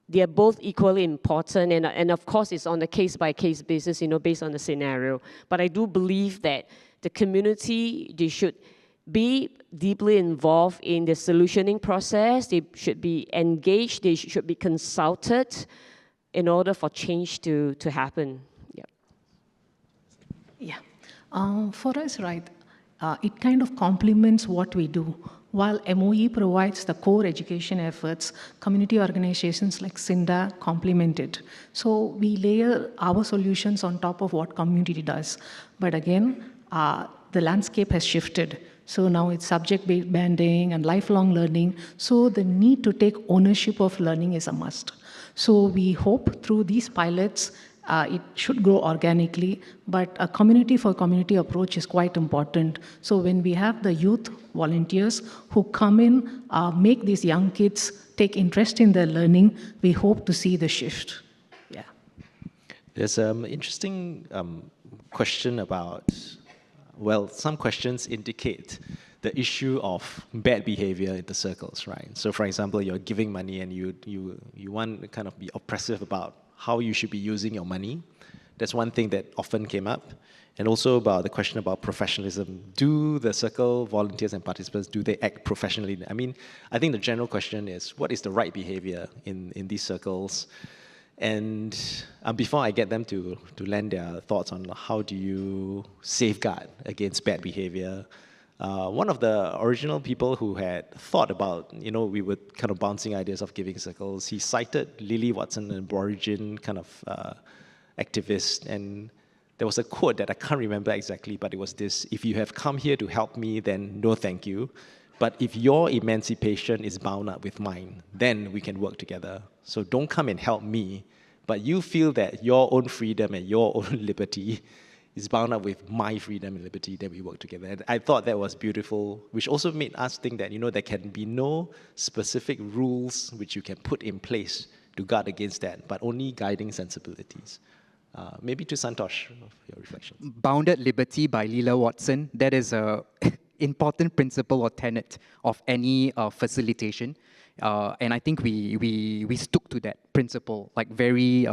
they are both equally important, and of course it's on a case-by-case basis, you know, based on the scenario. But I do believe that the community, they should be deeply involved in the solutioning process. They should be engaged, they should be consulted in order for change to happen. Yeah. Yeah. For us, right, it kind of complements what we do. While MOE provides the core education efforts, community organizations like SINDA complement it. So we layer our solutions on top of what community does. But again, the landscape has shifted. So now it's subject-based banding and lifelong learning. So the need to take ownership of learning is a must. So we hope through these pilots, it should grow organically, but a community for community approach is quite important. So when we have the youth volunteers who come in, make these young kids take interest in their learning, we hope to see the shift. Yeah. There's an interesting question about, well, some questions indicate the issue of bad behavior in the circles, right? So for example, you're giving money and you want to kind of be oppressive about how you should be using your money. That's one thing that often came up. And also about the question about professionalism. Do the circle volunteers and participants, do they act professionally? I mean, I think the general question is, what is the right behavior in these circles? And before I get them to lend their thoughts on how do you safeguard against bad behavior, one of the original people who had thought about, you know, we were kind of bouncing ideas of giving circles, he cited Lily Watson, an Aborigine kind of activist, and there was a quote that I can't remember exactly, but it was this: if you have come here to help me, then no thank you. But if your emancipation is bound up with mine, then we can work together. So don't come and help me, but you feel that your own freedom and your own liberty is bound up with my freedom and liberty, then we work together. And I thought that was beautiful, which also made us think that, there can be no specific rules which you can put in place to guard against that, but only guiding sensibilities. Maybe to Santosh, your reflection. Bounded liberty by Leela Watson. That is a important principle or tenet of any facilitation. And I think we stuck to that principle, like very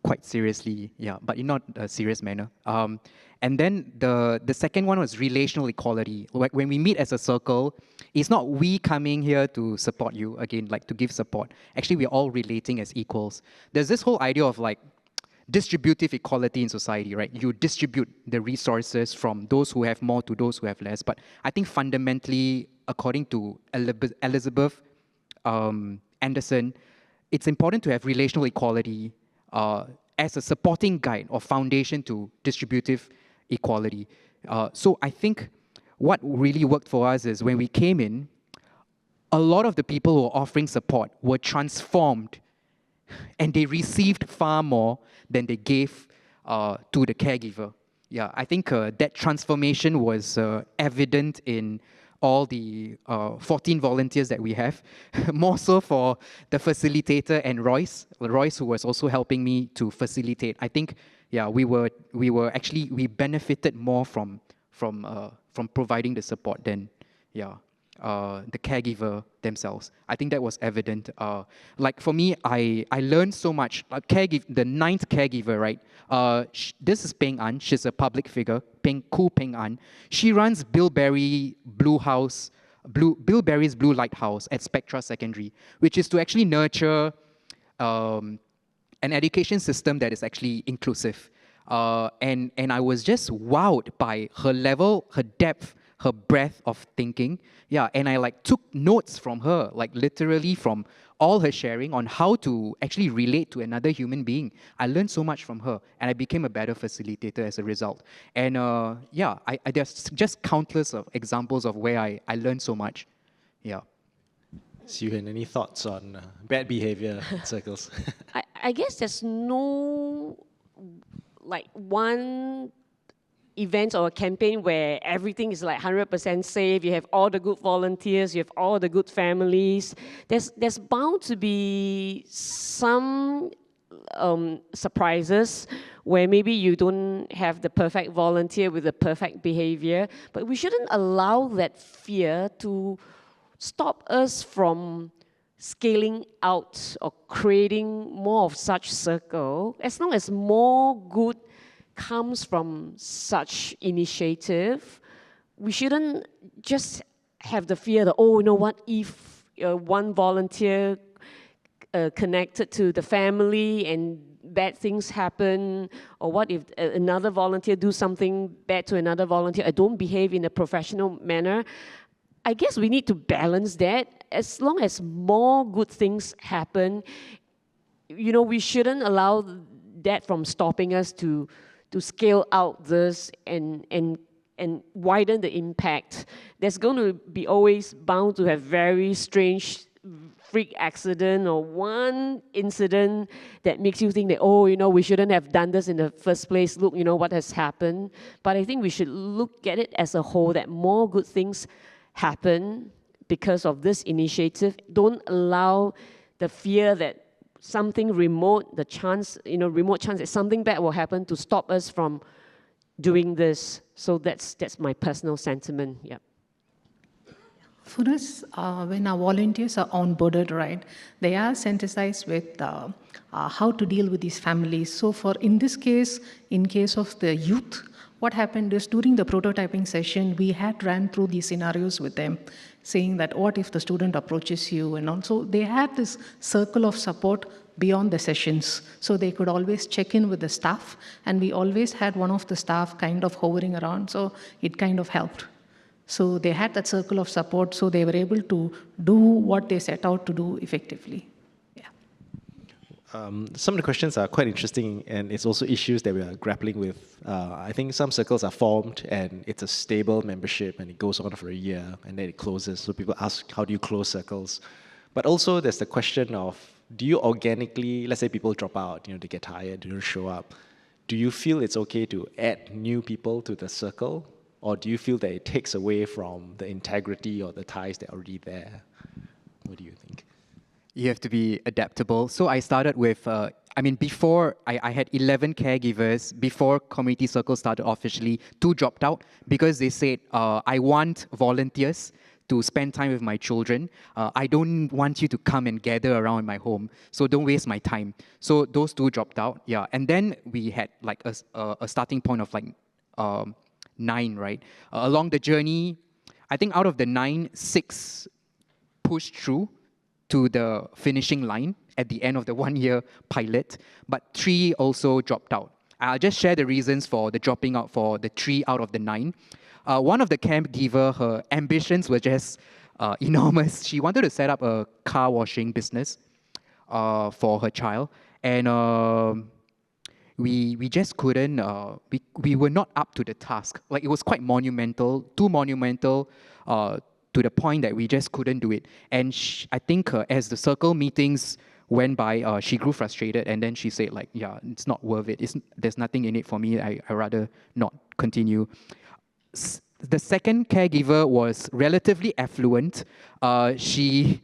quite seriously, yeah, but in not a serious manner. And then the second one was relational equality. When we meet as a circle, it's not we coming here to support you, again, like to give support. Actually, we're all relating as equals. There's this whole idea of like distributive equality in society, right? You distribute the resources from those who have more to those who have less. But I think fundamentally, according to Elizabeth Anderson, it's important to have relational equality as a supporting guide or foundation to distributive equality. So I think what really worked for us is when we came in, a lot of the people who were offering support were transformed and they received far more than they gave to the caregiver. Yeah, I think that transformation was evident in all the 14 volunteers that we have, more so for the facilitator and Royce, who was also helping me to facilitate. I think, yeah, we benefited more from providing the support than, yeah, the caregiver themselves. I think that was evident. Like for me, I learned so much. The ninth caregiver, right? This is Peng An. She's a public figure. Peng An. She runs Bilberry's Blue Lighthouse at Spectra Secondary, which is to actually nurture an education system that is actually inclusive. And I was just wowed by her level, her depth, her breadth of thinking. Yeah, and I like took notes from her, like literally from all her sharing on how to actually relate to another human being. I learned so much from her, and I became a better facilitator as a result. And yeah, there's just countless of examples of where I learned so much. Yeah. Siew Yian, any thoughts on bad behavior in circles? I guess there's no like one event or a campaign where everything is like 100% safe. You have all the good volunteers, you have all the good families. There's bound to be some surprises where maybe you don't have the perfect volunteer with the perfect behavior, but we shouldn't allow that fear to stop us from scaling out or creating more of such circle. As long as more good comes from such initiative, we shouldn't just have the fear that, oh, you know what, if one volunteer connected to the family and bad things happen, or what if another volunteer do something bad to another volunteer, or don't behave in a professional manner. I guess we need to balance that. As long as more good things happen, we shouldn't allow that from stopping us to scale out this and widen the impact. There's going to be always bound to have very strange freak accident or one incident that makes you think that, oh, we shouldn't have done this in the first place. Look, what has happened. But I think we should look at it as a whole, that more good things happen because of this initiative. Don't allow the fear that something remote, remote chance that something bad will happen to stop us from doing this. So that's my personal sentiment. Yeah. For us, when our volunteers are onboarded, right, they are sensitized with how to deal with these families. So in this case, in case of the youth, what happened is during the prototyping session, we had ran through these scenarios with them, saying that what if the student approaches you, and also they had this circle of support beyond the sessions. So they could always check in with the staff, and we always had one of the staff kind of hovering around, so it kind of helped. So they had that circle of support, so they were able to do what they set out to do effectively. Some of the questions are quite interesting, and it's also issues that we are grappling with. I think some circles are formed, and it's a stable membership, and it goes on for a year, and then it closes. So people ask, how do you close circles? But also there's the question of, do you organically, let's say people drop out, they get tired, they don't show up. do you feel it's okay to add new people to the circle? Or do you feel that it takes away from the integrity or the ties that are already there? What do you think? You have to be adaptable. So I started with, before I had 11 caregivers, before Community Circle started officially, 2 dropped out because they said, I want volunteers to spend time with my children. I don't want you to come and gather around my home, so don't waste my time. So those 2 dropped out, yeah. And then we had like a starting point of like 9, right? Along the journey, I think out of the 9, 6 pushed through to the finishing line at the end of the 1-year pilot, but 3 also dropped out. I'll just share the reasons for the dropping out for the 3 out of the 9. One of the caregiver, her ambitions were just enormous. She wanted to set up a car washing business for her child, and we just couldn't, we were not up to the task. Like, it was quite monumental, too monumental, to the point that we just couldn't do it. And I think as the circle meetings went by, she grew frustrated, and then she said like, yeah, it's not worth it. There's nothing in it for me. I rather not continue. The second caregiver was relatively affluent. She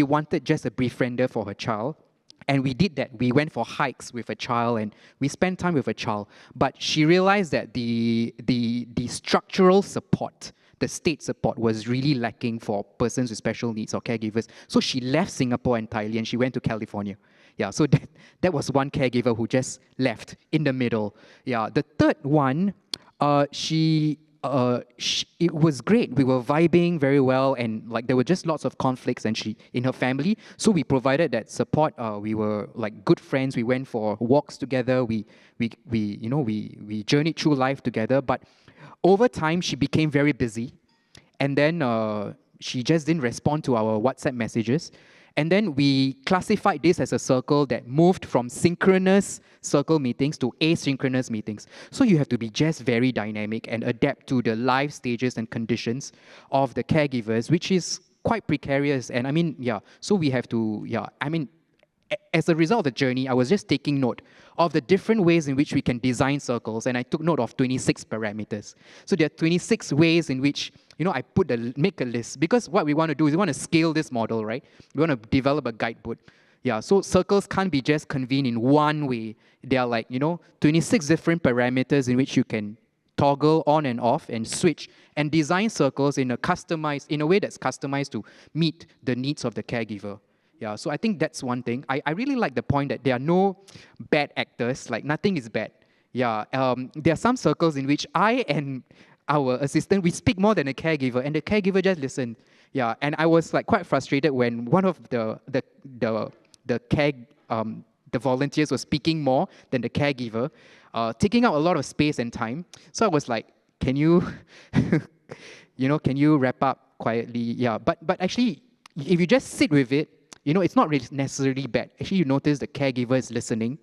wanted just a befriender for her child. And we did that. We went for hikes with a child and we spent time with a child. But she realized that the structural support, the state support, was really lacking for persons with special needs or caregivers. So she left Singapore entirely and she went to California. Yeah, so that was one caregiver who just left in the middle. Yeah, the third one, it was great. We were vibing very well, and like there were just lots of conflicts, and she in her family. So we provided that support. We were like good friends. We went for walks together. We journeyed through life together. But over time, she became very busy, and then she just didn't respond to our WhatsApp messages. And then we classified this as a circle that moved from synchronous circle meetings to asynchronous meetings. So you have to be just very dynamic and adapt to the life stages and conditions of the caregivers, which is quite precarious. And so we have to, as a result of the journey, I was just taking note of the different ways in which we can design circles, and I took note of 26 parameters. So there are 26 ways in which, I make a list, because what we want to do is we want to scale this model, right? We want to develop a guidebook. Yeah, so circles can't be just convened in one way. There are like, 26 different parameters in which you can toggle on and off and switch and design circles in a way that's customized to meet the needs of the caregiver. Yeah, so I think that's one thing. I really like the point that there are no bad actors, like nothing is bad. Yeah, there are some circles in which I and our assistant, we speak more than a caregiver, and the caregiver just listens. Yeah, and I was like quite frustrated when one of the volunteers was speaking more than the caregiver, taking up a lot of space and time. So I was like, can you, can you wrap up quietly? Yeah, but actually, if you just sit with it, it's not really necessarily bad. Actually, you notice the caregiver is listening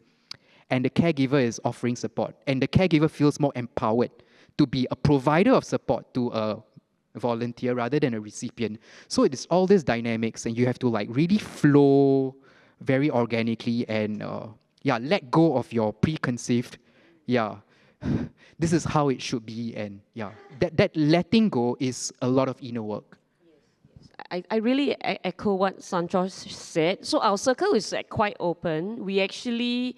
and the caregiver is offering support. And the caregiver feels more empowered to be a provider of support to a volunteer rather than a recipient. So it's all these dynamics, and you have to like really flow very organically and let go of your preconceived, this is how it should be. And that letting go is a lot of inner work. I really echo what Santosh said. So our circle is quite open. We actually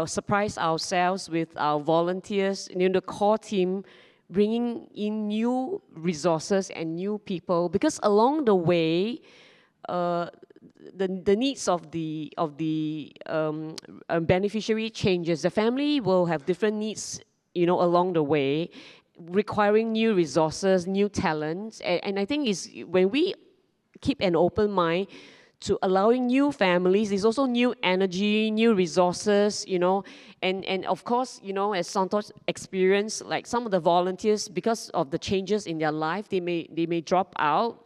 surprise ourselves with our volunteers, the core team, bringing in new resources and new people, because along the way, the needs of the beneficiary changes. The family will have different needs, along the way, requiring new resources, new talents, and I think is when we keep an open mind to allowing new families, there's also new energy, new resources, and of course, as Santosh experienced, like some of the volunteers, because of the changes in their life, they may drop out.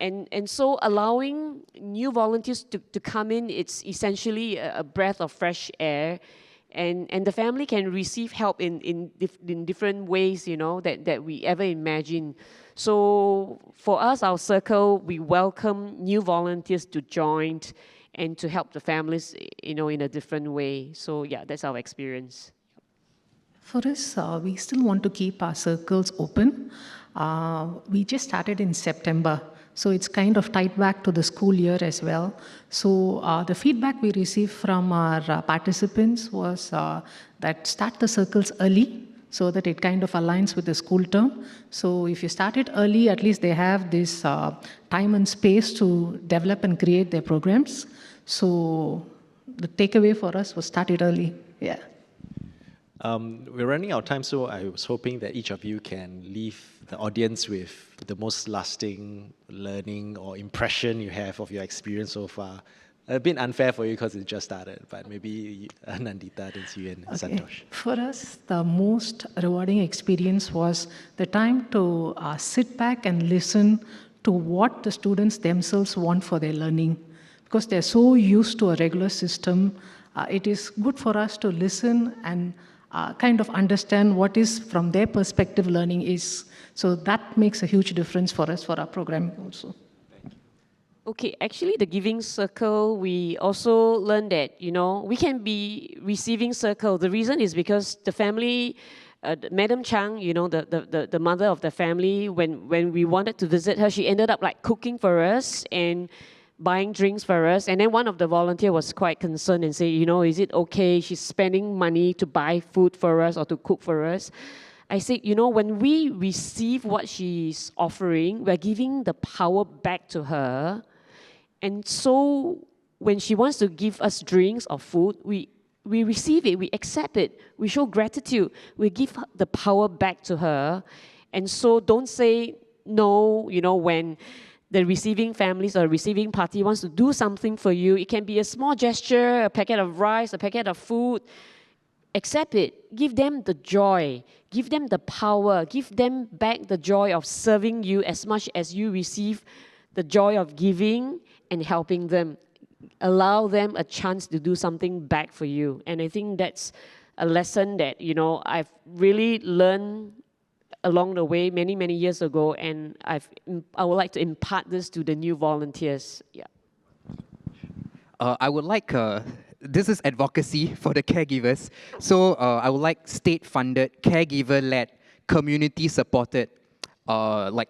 And so allowing new volunteers to come in, it's essentially a breath of fresh air. And the family can receive help in different ways, that we ever imagine. So for us, our circle, we welcome new volunteers to join and to help the families, in a different way. So yeah, that's our experience. For us, we still want to keep our circles open. We just started in September, so it's kind of tied back to the school year as well. So the feedback we received from our participants was that start the circles early so that it kind of aligns with the school term. So if you start it early, at least they have this time and space to develop and create their programs. So the takeaway for us was start it early. Yeah. We're running out of time, so I was hoping that each of you can leave the audience with the most lasting learning or impression you have of your experience so far. A bit unfair for you because it just started, but maybe Nandita, then Siew Yian, and Santosh. For us, the most rewarding experience was the time to sit back and listen to what the students themselves want for their learning. Because they're so used to a regular system, it is good for us to listen and kind of understand what is, from their perspective, learning is. So that makes a huge difference for us for our programming also. Okay, actually the giving circle, we also learned that, we can be receiving circle. The reason is because the family, Madam Chang, the mother of the family, when we wanted to visit her, she ended up like cooking for us and buying drinks for us. And then one of the volunteers was quite concerned and said, is it okay? She's spending money to buy food for us or to cook for us. I said, when we receive what she's offering, we're giving the power back to her. And so when she wants to give us drinks or food, we receive it, we accept it, we show gratitude, we give the power back to her. And so don't say no, when the receiving families or receiving party wants to do something for you. It can be a small gesture, a packet of rice, a packet of food. Accept it. Give them the joy. Give them the power. Give them back the joy of serving you as much as you receive the joy of giving and helping them. Allow them a chance to do something back for you. And I think that's a lesson that, I've really learned along the way many, many years ago, and I would like to impart this to the new volunteers. Yeah. I would like, this is advocacy for the caregivers. So I would like state-funded, caregiver-led, community-supported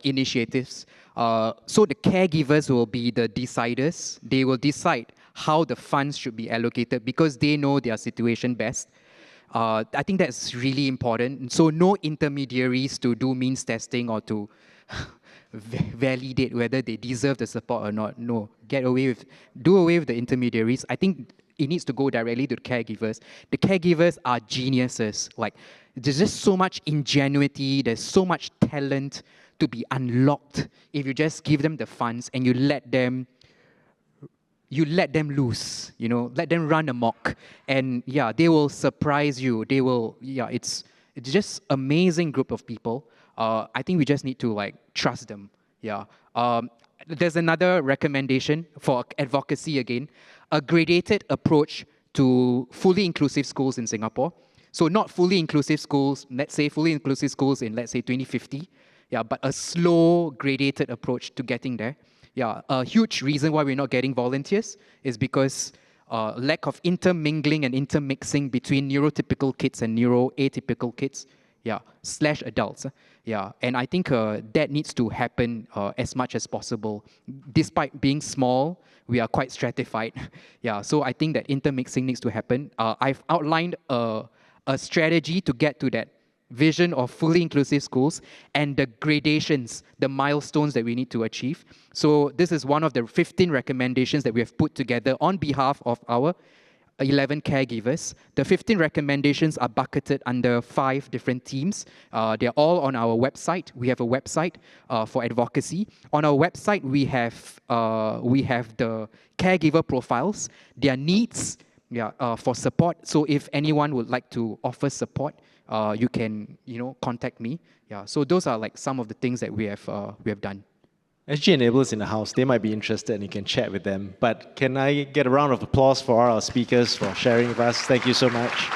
initiatives. So the caregivers will be the deciders. They will decide how the funds should be allocated because they know their situation best. I think that's really important. So no intermediaries to do means testing or to validate whether they deserve the support or not. No, do away with the intermediaries. I think it needs to go directly to the caregivers. The caregivers are geniuses. Like, there's just so much ingenuity, there's so much talent to be unlocked if you just give them the funds and you let them loose, let them run amok. And yeah, they will surprise you. It's just amazing group of people. I think we just need to trust them. Yeah. There's another recommendation for advocacy again, a gradated approach to fully inclusive schools in Singapore. So not fully inclusive schools, let's say fully inclusive schools in, let's say, 2050. Yeah, but a slow, gradated approach to getting there. Yeah, a huge reason why we're not getting volunteers is because lack of intermingling and intermixing between neurotypical kids and neuroatypical kids. Yeah, / adults. Yeah, and I think that needs to happen as much as possible. Despite being small, we are quite stratified. Yeah, so I think that intermixing needs to happen. I've outlined a strategy to get to that vision of fully inclusive schools and the gradations, the milestones that we need to achieve. So this is one of the 15 recommendations that we have put together on behalf of our 11 caregivers. The 15 recommendations are bucketed under 5 different themes. They're all on our website. We have a website for advocacy. On our website, we have the caregiver profiles, their needs for support. So if anyone would like to offer support, you can contact me. Yeah. So those are some of the things that we have done. SG enablers in the house, they might be interested and you can chat with them. But can I get a round of applause for our speakers for sharing with us? Thank you so much.